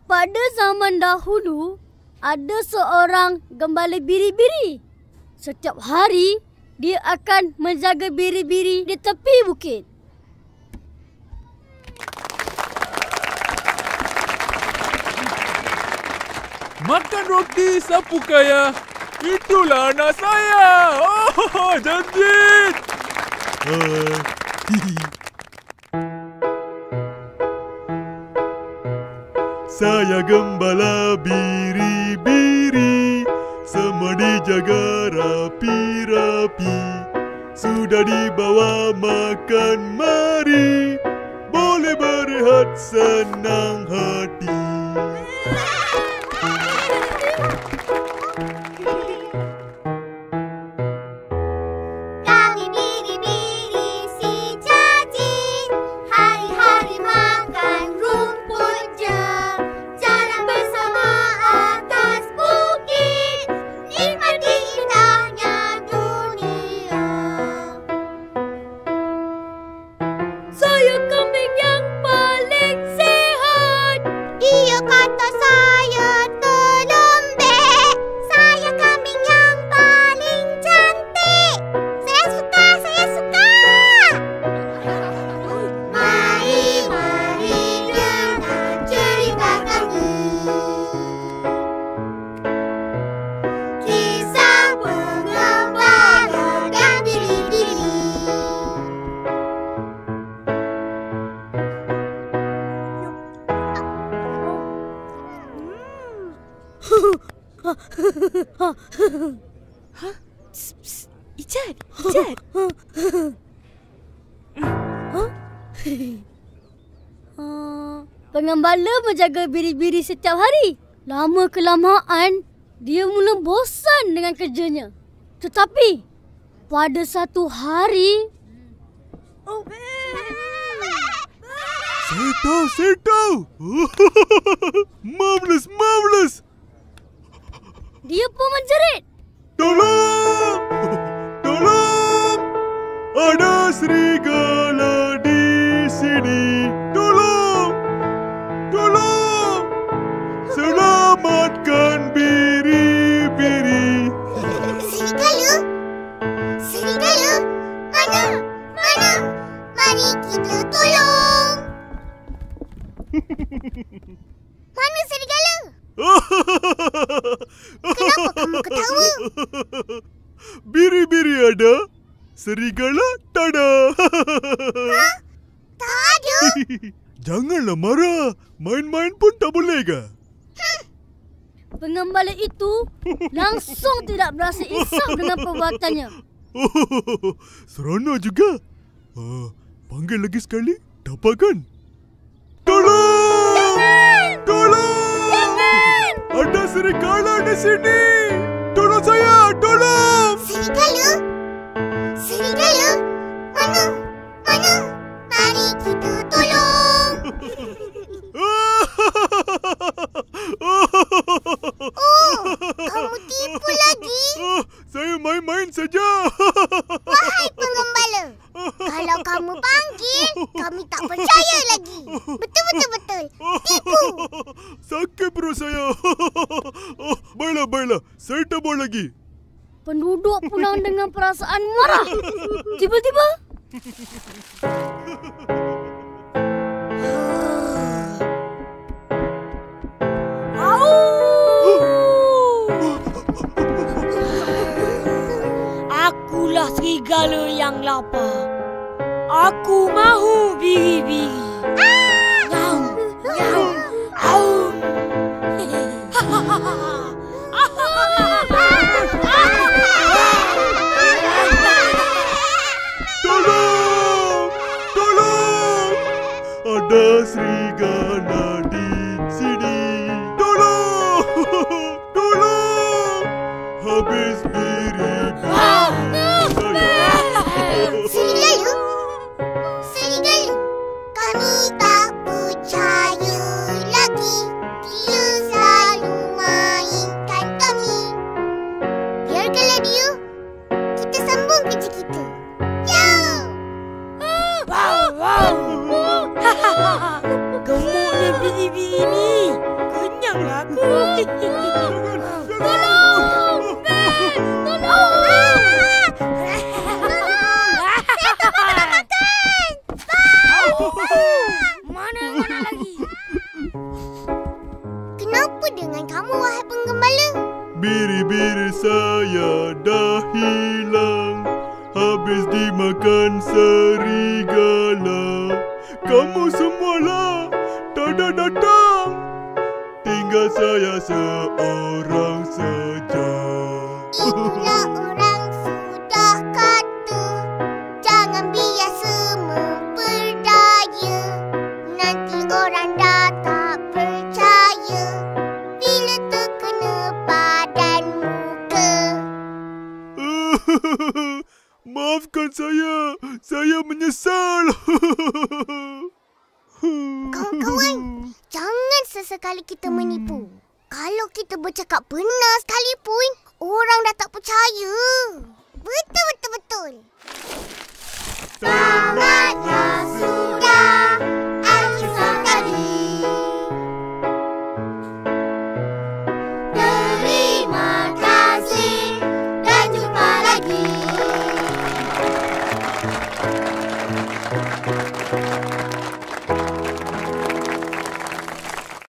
Pada zaman dahulu, ada seorang gembala biri-biri. Setiap hari, dia akan menjaga biri-biri di tepi bukit. Makan roti sapu kaya. Itulah anak saya. Oh, cantik. Saya gembala biri-biri, semua dijaga rapi-rapi. Sudah dibawa makan mari, boleh berehat senang hati. Ijat. Pengembala menjaga biri-biri setiap hari. Lama kelamaan, dia mula bosan dengan kerjanya. Tetapi, pada satu hari... Saya tahu. Marvelous. Dia pun menjerit. Tolong! Ada serigala di sini. Tolong! Selamatkan biri-biri. Serigala? Mana? Mari kita tolong. Mana serigala? Kenapa kamu ketawa? Biri-biri ada, serigala tak ada. Hah? Tak ada? Janganlah marah. Main-main pun tak boleh ke? Pengembala itu langsung tidak berasa insaf dengan perbuatannya. Seronok juga. Panggil lagi sekali, dapat kan? Tolong! Jangan! Ada serigala di sini. Tolong saya, tolong! Serigala? Mana? Mari kita tolong. Kamu tipu lagi? Saya main-main saja. Wahai pengembala, kalau kamu panggil, kami tak percaya lagi. Betul. Tipu. Sakit perut saya. Baiklah. Saya tak mau lagi. Penduduk pulang dengan perasaan marah. Tiba-tiba... Akulah serigala yang lapar. Aku mahu biri-biri. Tolong! Ada serigala di sini. Tolong! Habis biri-biri. Serigala? Kami tak percaya lagi. Dia selalu mainkan kami. Biarkanlah dia. Kita sambung kerja kita. Yo! Wow. biri-biri saya dah hilang, habis dimakan serigala. Kamu semualah tak ada datang, tinggal saya seorang saja. Itulah orang sudah kata, jangan biasa memperdaya. Nanti orang dah tak percaya bila terkena padan muka. Maafkan saya menyesal. Kawan-kawan, jangan sesekali kita menipu. Kalau kita bercakap benar sekalipun, orang dah tak percaya. Betul. Selamat